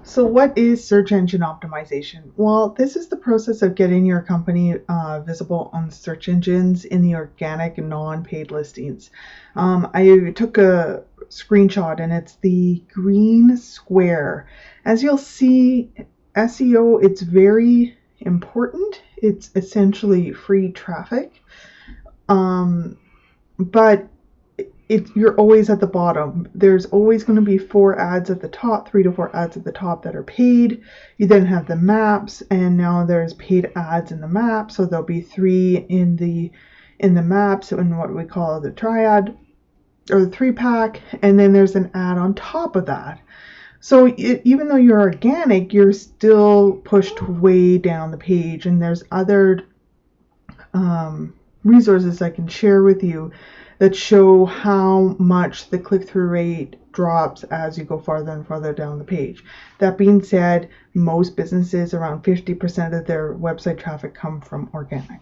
So what is search engine optimization? Well, this is the process of getting your company visible on search engines in the organic non-paid listings. I took a screenshot and it's the green square. As you'll see, SEO, it's very important. It's essentially free traffic. But you're always at the bottom. There's always going to be 4 ads at the top, 3 to 4 ads at the top that are paid. You then have the maps, and now there's paid ads in the map, so there'll be 3 in the maps in what we call the triad or the 3-pack, and then there's an ad on top of that. So even though you're organic, you're still pushed way down the page, and there's other resources I can share with you that show how much the click-through rate drops as you go farther and farther down the page. That being said, most businesses, around 50% of their website traffic come from organic.